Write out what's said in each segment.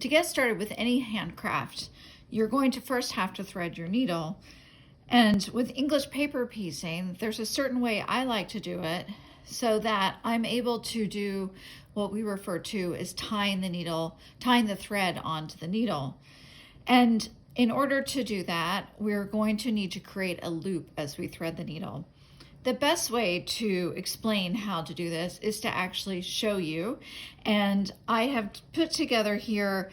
To get started with any handcraft, you're going to first have to thread your needle. And with English paper piecing, there's a certain way I like to do it so that I'm able to do what we refer to as tying the thread onto the needle. And in order to do that, we're going to need to create a loop as we thread the needle. The best way to explain how to do this is to actually show you. And I have put together here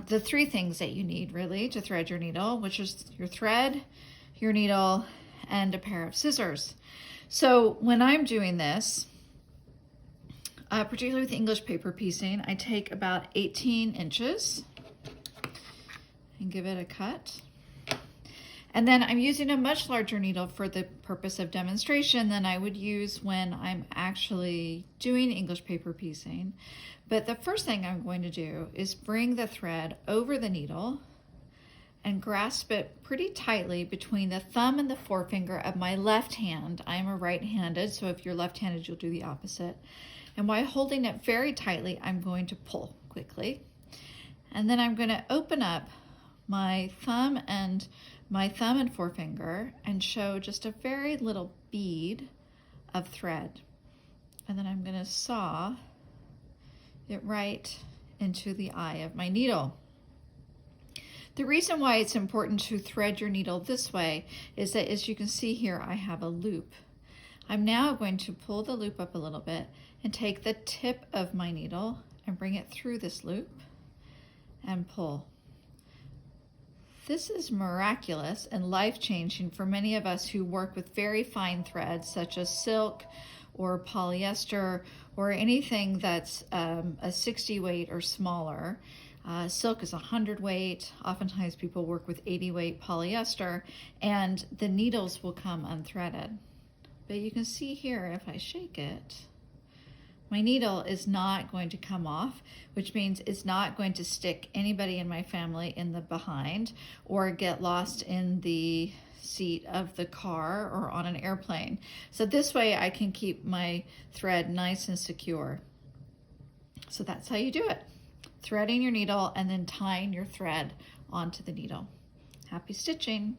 the three things that you need really to thread your needle, which is your thread, your needle, and a pair of scissors. So when I'm doing this, particularly with English paper piecing, I take about 18 inches and give it a cut. And then I'm using a much larger needle for the purpose of demonstration than I would use when I'm actually doing English paper piecing. But the first thing I'm going to do is bring the thread over the needle and grasp it pretty tightly between the thumb and the forefinger of my left hand. I am a right-handed, so if you're left-handed, you'll do the opposite. And while holding it very tightly, I'm going to pull quickly. And then I'm going to open up my thumb and forefinger and show just a very little bead of thread. And then I'm going to saw it right into the eye of my needle. The reason why it's important to thread your needle this way is that, as you can see here, I have a loop. I'm now going to pull the loop up a little bit and take the tip of my needle and bring it through this loop and pull. This is miraculous and life-changing for many of us who work with very fine threads such as silk or polyester or anything that's a 60 weight or smaller. Silk is 100 weight. Oftentimes people work with 80 weight polyester and the needles will come unthreaded. But you can see here, if I shake it, my needle is not going to come off, which means it's not going to stick anybody in my family in the behind or get lost in the seat of the car or on an airplane. So this way I can keep my thread nice and secure. So that's how you do it. Threading your needle and then tying your thread onto the needle. Happy stitching!